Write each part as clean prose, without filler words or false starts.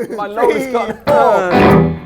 My lowest got 4.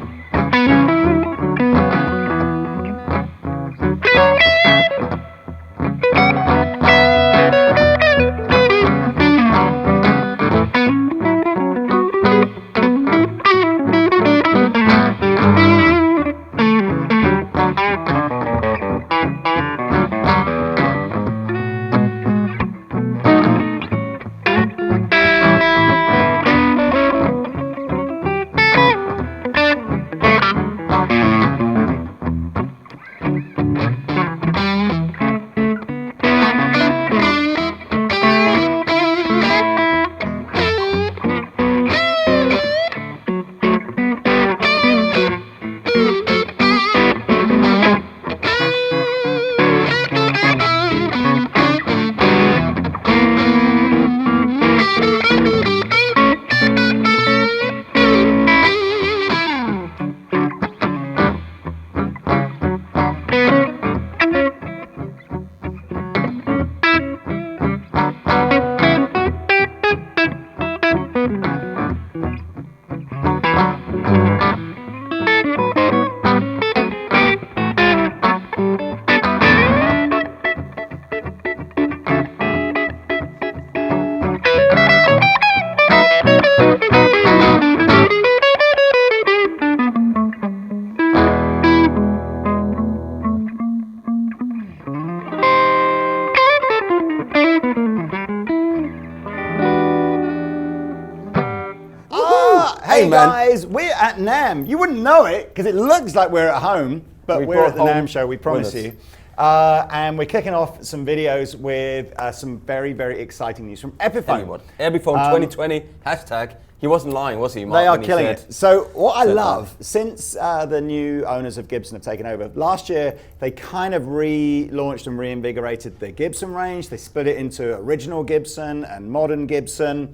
Hey guys, we're at NAMM. You wouldn't know it because it looks like we're at home, but we're at the NAMM show, we promise you. And we're kicking off some videos with some very, very exciting news from Epiphone. Epiphone 2020, hashtag. He wasn't lying, was he, Mark? They are killing it. So what I love, since the new owners of Gibson have taken over, last year they kind of relaunched and reinvigorated the Gibson range. They split it into original Gibson and modern Gibson.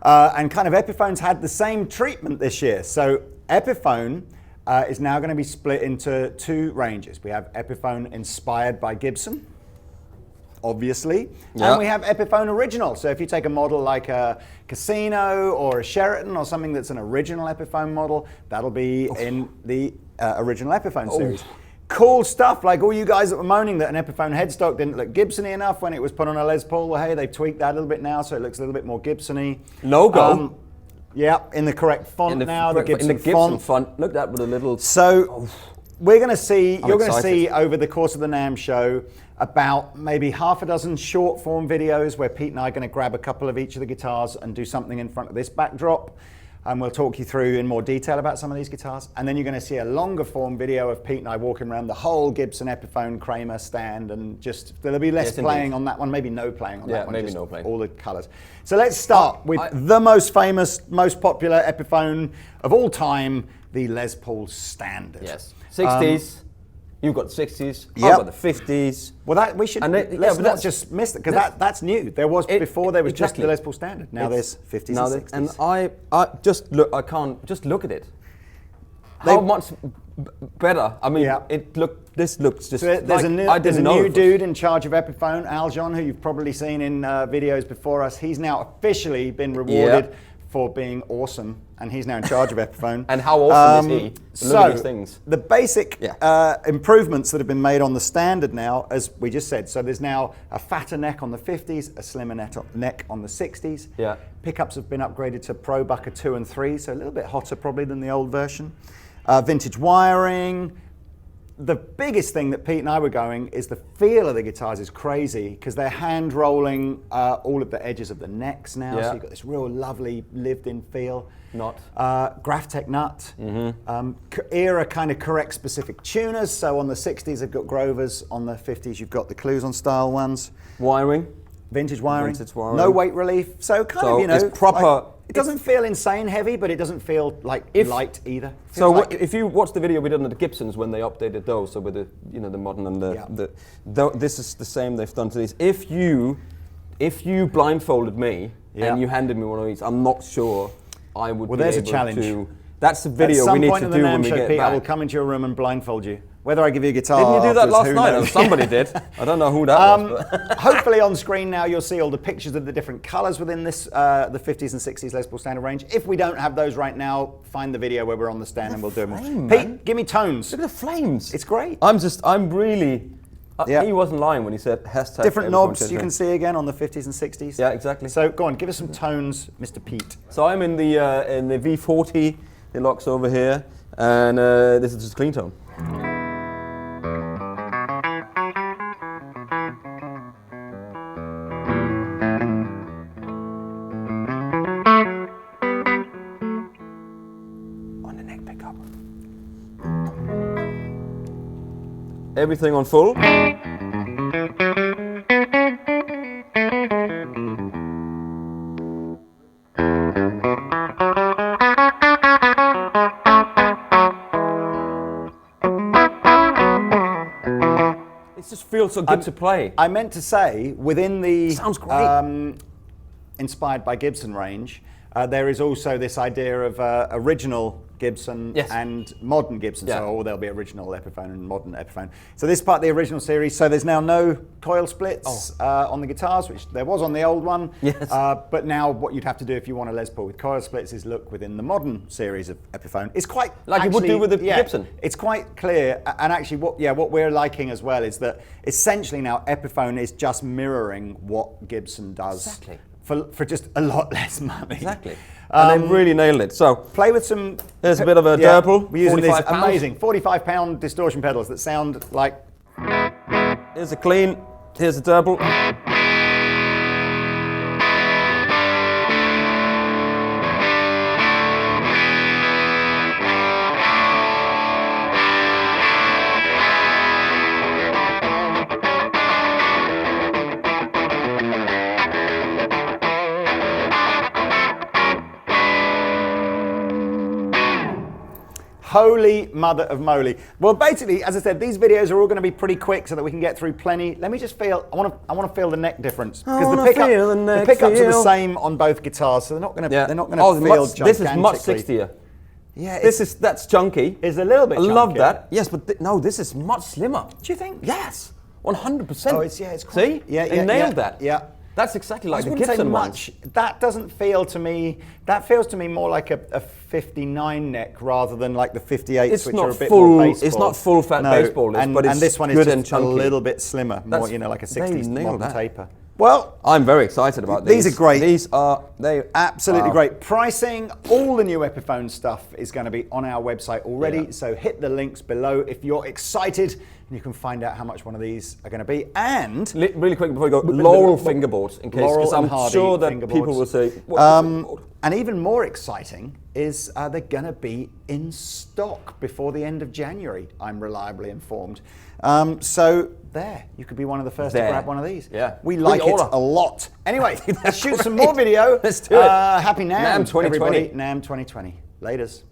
And kind of Epiphone's had the same treatment this year. So Epiphone is now going to be split into 2 ranges. We have Epiphone Inspired by Gibson, obviously, and we have Epiphone Original. So if you take a model like a Casino or a Sheraton or something that's an original Epiphone model, that'll be in the original Epiphone series. Cool stuff, like all you guys that were moaning that an Epiphone headstock didn't look Gibson-y enough when it was put on a Les Paul. Well, hey, they've tweaked that a little bit now, so it looks a little bit more Gibson-y. Logo. Yeah, in the correct font now, the Gibson font. Look at that with a little... So, we're going to see, you're going to see over the course of the NAMM show about maybe half a dozen short form videos where Pete and I are going to grab a couple of each of the guitars and do something in front of this backdrop. And we'll talk you through in more detail about some of these guitars. And then you're going to see a longer form video of Pete and I walking around the whole Gibson Epiphone Kramer stand, and just, there'll be less playing on that one, maybe no playing on that one. Maybe no playing. All the colors. So let's start with the most famous, most popular Epiphone of all time, the Les Paul Standard. Yes. 60s. You've got the 60s, I've got the 50s. Well, that we should, let's not just miss it, because that's new. There was, before there was just the Les Paul Standard. Now there's 50s and 60s. And I just look, I can't, just look at it. How much better? I mean, this looks just so there's a new dude in charge of Epiphone, Aljon, who you've probably seen in videos before us. He's now officially been rewarded for being awesome, and he's now in charge of Epiphone. And how awesome is he? Look at these things. The basic improvements that have been made on the Standard now, as we just said, so there's now a fatter neck on the 50s, a slimmer neck on the 60s. Yeah. Pickups have been upgraded to Pro Bucker 2 and 3, so a little bit hotter probably than the old version. Vintage wiring. The biggest thing that Pete and I were going is the feel of the guitars is crazy, because they're hand rolling all of the edges of the necks now, so you've got this real lovely lived-in feel. Graphtec nut. Era kind of correct specific tuners, so on the 60s they've got Grovers, on the 50s you've got the Cluson style ones. Wiring. Vintage wiring. No weight relief, so kind of, you know, it's proper. Like, it doesn't feel insane heavy, but it doesn't feel like light either. So like if you watch the video we did on the Gibsons when they updated those, so with the the modern and this is the same they've done to these. If you blindfolded me and you handed me one of these, I'm not sure I would. Well, there's a challenge. That's the video we need to do when we get back. I will come into your room and blindfold you. Whether I give you a guitar. Didn't you do that afterwards, last who night? knows? Somebody did. I don't know who that was. But. Hopefully on screen now you'll see all the pictures of the different colours within this, the 50s and 60s Les Paul Standard Range. If we don't have those right now, find the video where we're on the stand and we'll do them. Pete, give me tones. Look at the flames. It's great. I'm really... He wasn't lying when he said hashtag... Different knobs you can see again on the 50s and 60s. Yeah, exactly. So go on, give us some tones, Mr. Pete. So I'm in the V40 Deluxe over here, and this is just clean tone. On the neck pickup. Everything on full. It just feels so good to play. I meant to say, within the Sounds great. Inspired by Gibson range, there is also this idea of original Gibson and modern Gibson. Yeah. So there'll be original Epiphone and modern Epiphone. So this is part of the original series. So there's now no coil splits on the guitars, which there was on the old one. Yes. But now what you'd have to do if you want a Les Paul with coil splits is look within the modern series of Epiphone. It's quite like you would do with the Gibson. It's quite clear, and actually, what we're liking as well is that essentially now Epiphone is just mirroring what Gibson does. Exactly. For just a lot less money. Exactly. And they've really nailed it. So play with some. There's a bit of a Durple. We're using these 45 pounds. amazing 45-pound distortion pedals that sound like. Here's a clean. Here's a Durple. Holy mother of moly. Well, basically, as I said, these videos are all going to be pretty quick so that we can get through plenty. Let me just feel, I want to feel the neck difference. Because the pickups are the same on both guitars, so they're not going to feel gigantically. This is much 60er. Yeah, that's chunky. It's a little bit chunky. I love that. Yes, but no, this is much slimmer. Do you think? Yes, 100%. Oh, it's quite, See? They nailed that. Yeah. That's exactly like the Gibson Gibson much. That doesn't feel to me. That feels to me more like a 59 neck rather than like the 58s, which are a bit more baseball. It's not full fat baseball, but it's this one is good just and chunky. a little bit slimmer, more like a 60s modern taper. Well, I'm very excited about these. These are great. They absolutely great. Pricing, all the new Epiphone stuff is going to be on our website already. So hit the links below if you're excited, and you can find out how much one of these are going to be. And really quick before we go, Laurel fingerboards, in case, because I'm sure that people will say. And even more exciting is they're going to be in stock before the end of January. I'm reliably informed. So there, you could be one of the first to grab one of these. Yeah, we like it a lot. Anyway, let's shoot some more video. Let's do it. Happy NAMM, NAMM 2020. everybody. NAMM 2020. Laters.